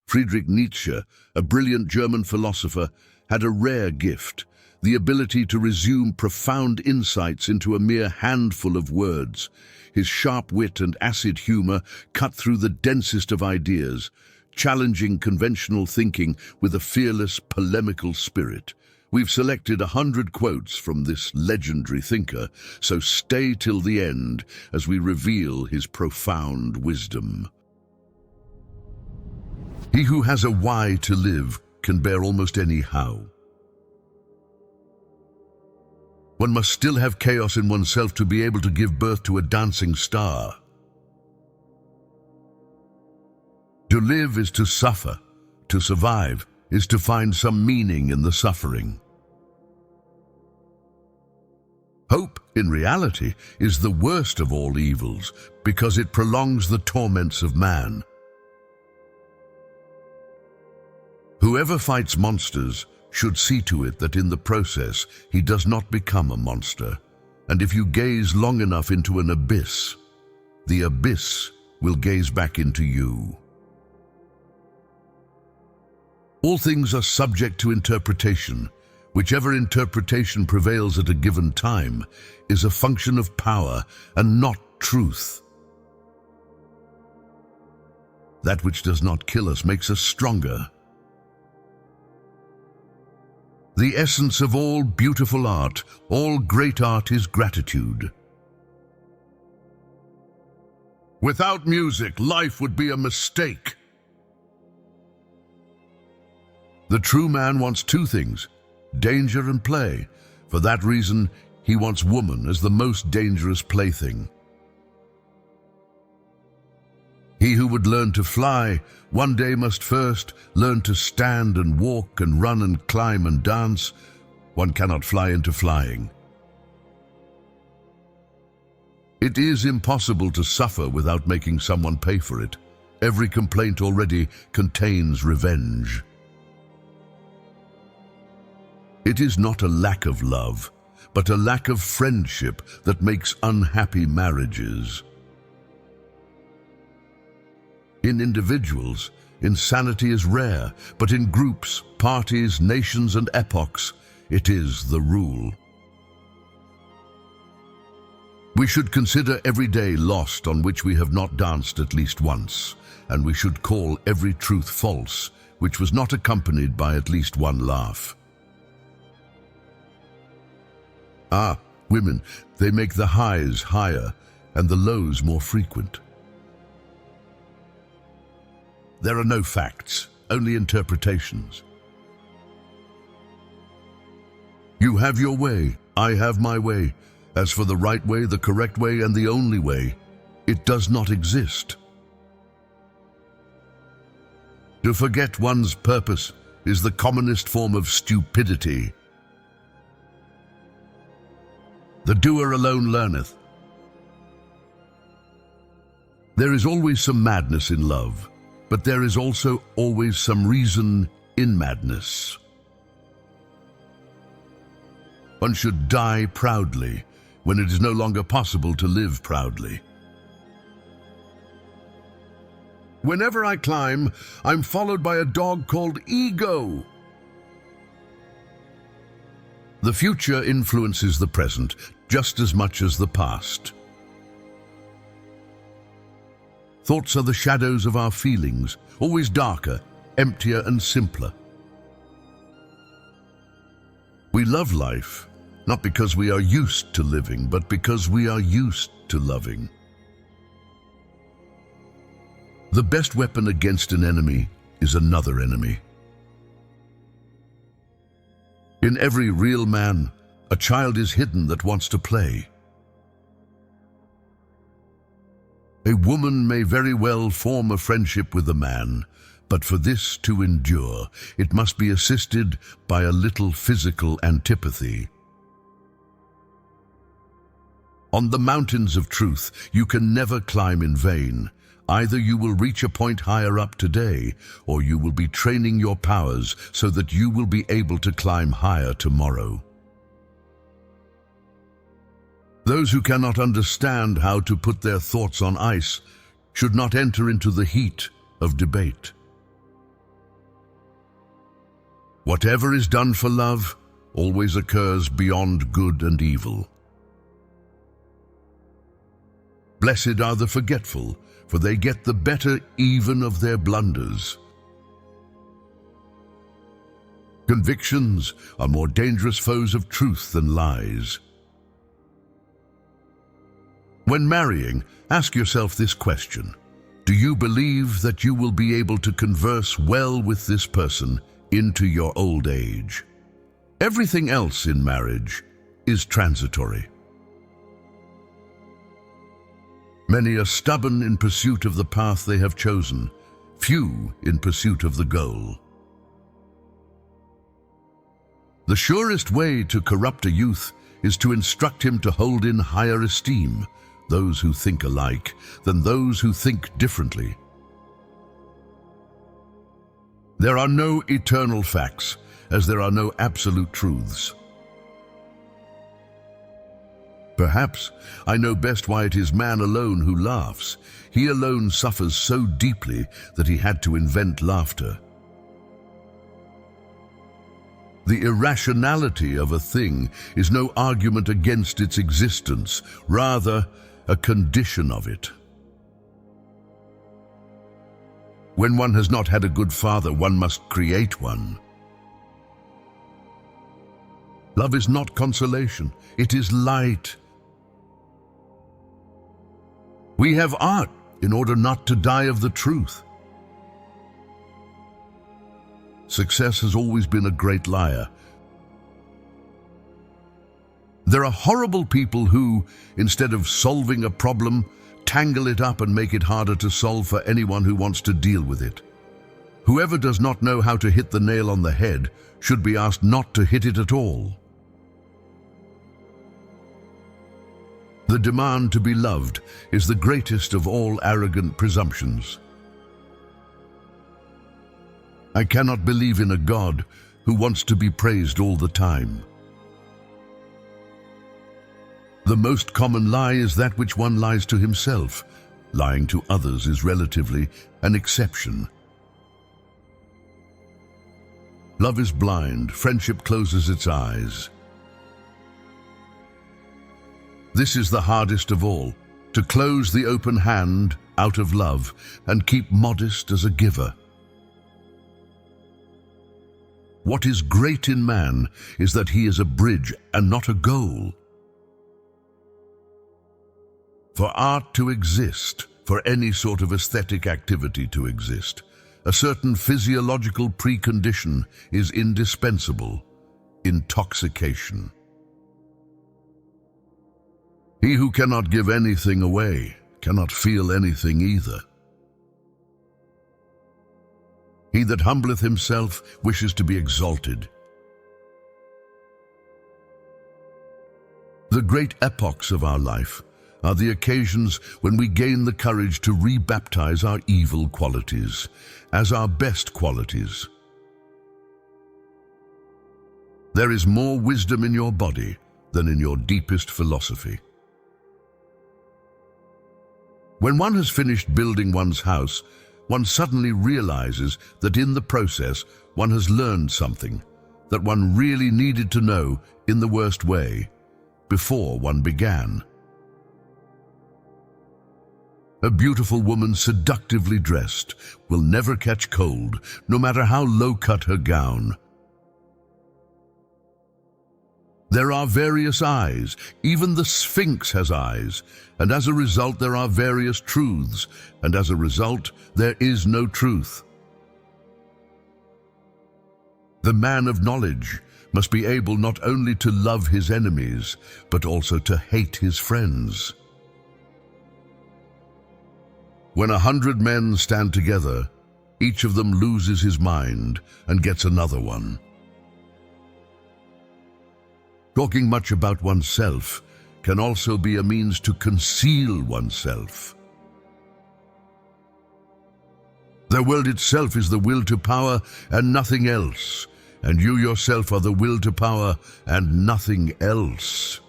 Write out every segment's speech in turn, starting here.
Friedrich Nietzsche, a brilliant German philosopher, had a rare gift, the ability to resume profound insights into a mere handful of words. His sharp wit and acid humor cut through the densest of ideas, challenging conventional thinking with a fearless, polemical spirit. We've selected 100 quotes from this legendary thinker, so stay till the end as we reveal his profound wisdom. He who has a why to live can bear almost any how. One must still have chaos in oneself to be able to give birth to a dancing star. To live is to suffer. To survive is to find some meaning in the suffering. Hope, in reality, is the worst of all evils because it prolongs the torments of man. Whoever fights monsters should see to it that in the process he does not become a monster. And if you gaze long enough into an abyss, the abyss will gaze back into you. All things are subject to interpretation. Whichever interpretation prevails at a given time is a function of power and not truth. That which does not kill us makes us stronger. The essence of all beautiful art, all great art, is gratitude. Without music, life would be a mistake. The true man wants two things, danger and play. For that reason, he wants woman as the most dangerous plaything. He who would learn to fly one day must first learn to stand and walk and run and climb and dance. One cannot fly into flying. It is impossible to suffer without making someone pay for it. Every complaint already contains revenge. It is not a lack of love, but a lack of friendship that makes unhappy marriages. In individuals, insanity is rare, but in groups, parties, nations, and epochs, it is the rule. We should consider every day lost on which we have not danced at least once, and we should call every truth false which was not accompanied by at least one laugh. Women, they make the highs higher and the lows more frequent. There are no facts, only interpretations. You have your way, I have my way. As for the right way, the correct way, and the only way, it does not exist. To forget one's purpose is the commonest form of stupidity. The doer alone learneth. There is always some madness in love, but there is also always some reason in madness. One should die proudly when it is no longer possible to live proudly. Whenever I climb, I'm followed by a dog called ego. The future influences the present just as much as the past. Thoughts are the shadows of our feelings, always darker, emptier, and simpler. We love life, not because we are used to living, but because we are used to loving. The best weapon against an enemy is another enemy. In every real man, a child is hidden that wants to play. A woman may very well form a friendship with a man, but for this to endure, it must be assisted by a little physical antipathy. On the mountains of truth, you can never climb in vain. Either you will reach a point higher up today, or you will be training your powers so that you will be able to climb higher tomorrow. Those who cannot understand how to put their thoughts on ice should not enter into the heat of debate. Whatever is done for love always occurs beyond good and evil. Blessed are the forgetful, for they get the better even of their blunders. Convictions are more dangerous foes of truth than lies. When marrying, ask yourself this question: do you believe that you will be able to converse well with this person into your old age? Everything else in marriage is transitory. Many are stubborn in pursuit of the path they have chosen, few in pursuit of the goal. The surest way to corrupt a youth is to instruct him to hold in higher esteem those who think alike than those who think differently. There are no eternal facts, as there are no absolute truths. Perhaps I know best why it is man alone who laughs. He alone suffers so deeply that he had to invent laughter. The irrationality of a thing is no argument against its existence, rather a condition of it. When one has not had a good father, one must create one. Love is not consolation, it is light. We have art in order not to die of the truth. Success has always been a great liar. There are horrible people who, instead of solving a problem, tangle it up and make it harder to solve for anyone who wants to deal with it. Whoever does not know how to hit the nail on the head should be asked not to hit it at all. The demand to be loved is the greatest of all arrogant presumptions. I cannot believe in a God who wants to be praised all the time. The most common lie is that which one lies to himself. Lying to others is relatively an exception. Love is blind, friendship closes its eyes. This is the hardest of all, to close the open hand out of love and keep modest as a giver. What is great in man is that he is a bridge and not a goal. For art to exist, for any sort of aesthetic activity to exist, a certain physiological precondition is indispensable: intoxication. He who cannot give anything away cannot feel anything either. He that humbleth himself wishes to be exalted. The great epochs of our life are the occasions when we gain the courage to rebaptize our evil qualities as our best qualities. There is more wisdom in your body than in your deepest philosophy. When one has finished building one's house, one suddenly realizes that in the process one has learned something that one really needed to know in the worst way before one began. A beautiful woman seductively dressed will never catch cold, no matter how low-cut her gown. There are various eyes, even the Sphinx has eyes, and as a result there are various truths, and as a result there is no truth. The man of knowledge must be able not only to love his enemies, but also to hate his friends. When 100 men stand together, each of them loses his mind and gets another one. Talking much about oneself can also be a means to conceal oneself. The world itself is the will to power and nothing else, and you yourself are the will to power and nothing else.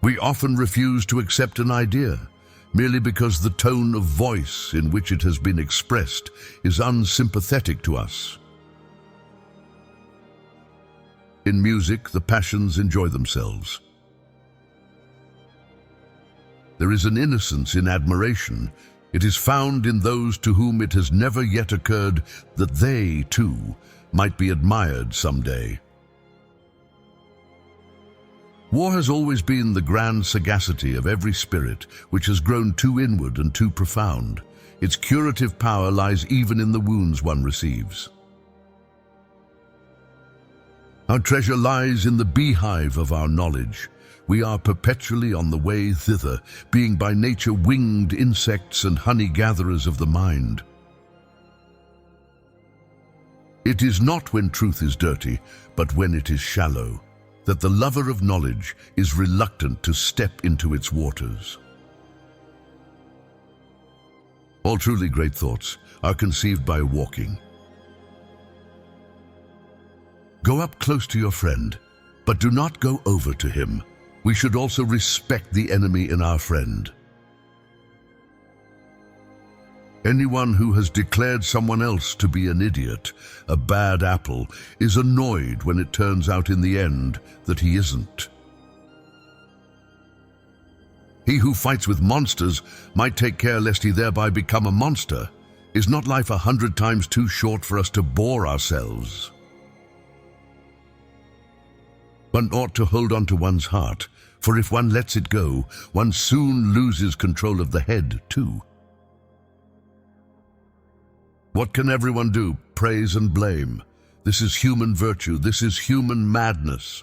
We often refuse to accept an idea, merely because the tone of voice in which it has been expressed is unsympathetic to us. In music, the passions enjoy themselves. There is an innocence in admiration. It is found in those to whom it has never yet occurred that they, too, might be admired someday. War has always been the grand sagacity of every spirit which has grown too inward and too profound. Its curative power lies even in the wounds one receives. Our treasure lies in the beehive of our knowledge. We are perpetually on the way thither, being by nature winged insects and honey-gatherers of the mind. It is not when truth is dirty, but when it is shallow, that the lover of knowledge is reluctant to step into its waters. All truly great thoughts are conceived by walking. Go up close to your friend, but do not go over to him. We should also respect the enemy in our friend. Anyone who has declared someone else to be an idiot, a bad apple, is annoyed when it turns out in the end that he isn't. He who fights with monsters might take care lest he thereby become a monster. Is not life 100 times too short for us to bore ourselves? One ought to hold on to one's heart, for if one lets it go, one soon loses control of the head too. What can everyone do? Praise and blame. This is human virtue. This is human madness.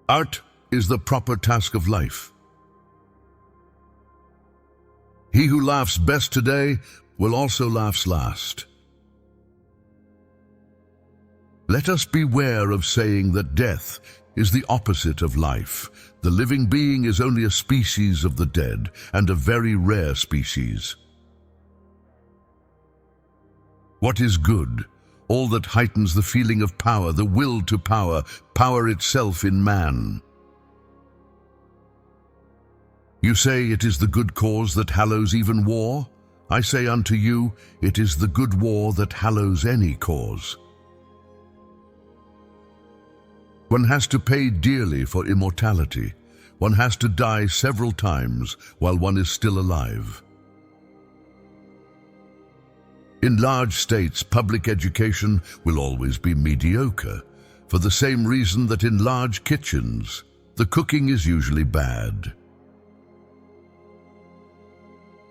Art is the proper task of life. He who laughs best today will also laugh last. Let us beware of saying that death is the opposite of life. The living being is only a species of the dead, and a very rare species. What is good? All that heightens the feeling of power, the will to power, power itself in man. You say it is the good cause that hallows even war? I say unto you, it is the good war that hallows any cause. One has to pay dearly for immortality. One has to die several times while one is still alive. In large states, public education will always be mediocre, for the same reason that in large kitchens, the cooking is usually bad.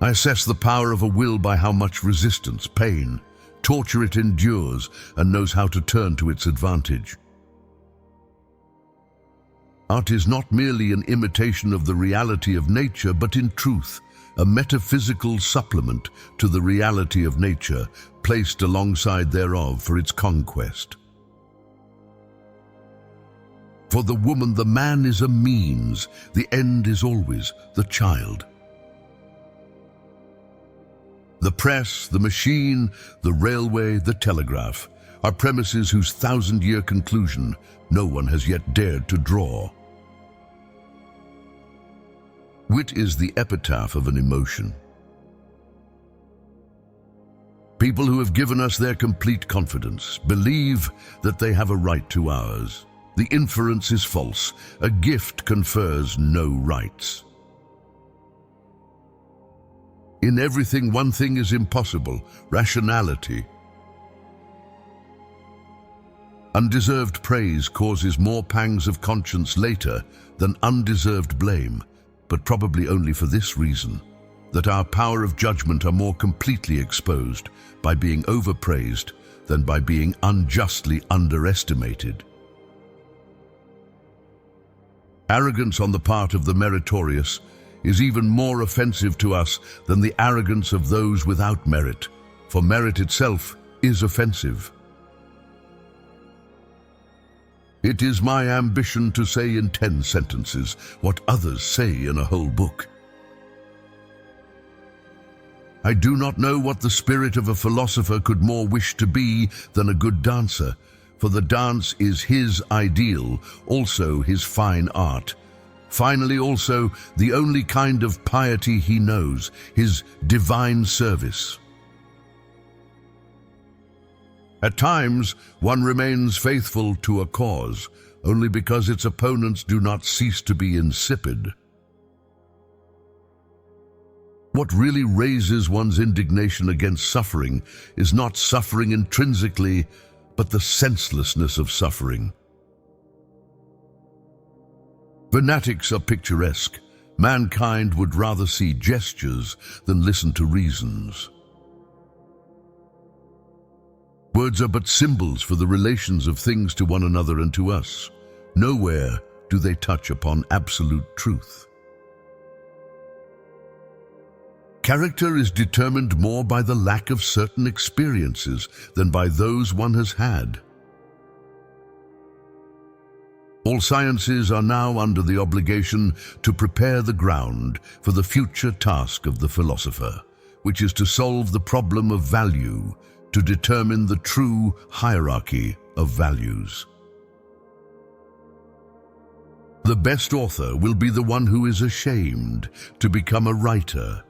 I assess the power of a will by how much resistance, pain, torture it endures and knows how to turn to its advantage. Art is not merely an imitation of the reality of nature, but in truth, a metaphysical supplement to the reality of nature, placed alongside thereof for its conquest. For the woman, the man is a means, the end is always the child. The press, the machine, the railway, the telegraph are premises whose 1,000-year conclusion no one has yet dared to draw. Wit is the epitaph of an emotion. People who have given us their complete confidence believe that they have a right to ours. The inference is false. A gift confers no rights. In everything, one thing is impossible: rationality. Undeserved praise causes more pangs of conscience later than undeserved blame, but probably only for this reason, that our power of judgment are more completely exposed by being overpraised than by being unjustly underestimated. Arrogance on the part of the meritorious is even more offensive to us than the arrogance of those without merit, for merit itself is offensive. It is my ambition to say in 10 sentences what others say in a whole book. I do not know what the spirit of a philosopher could more wish to be than a good dancer, for the dance is his ideal, also his fine art. Finally, also, the only kind of piety he knows, his divine service. At times, one remains faithful to a cause, only because its opponents do not cease to be insipid. What really raises one's indignation against suffering is not suffering intrinsically, but the senselessness of suffering. Fanatics are picturesque. Mankind would rather see gestures than listen to reasons. Words are but symbols for the relations of things to one another and to us. Nowhere do they touch upon absolute truth. Character is determined more by the lack of certain experiences than by those one has had. All sciences are now under the obligation to prepare the ground for the future task of the philosopher, which is to solve the problem of value, to determine the true hierarchy of values. The best author will be the one who is ashamed to become a writer,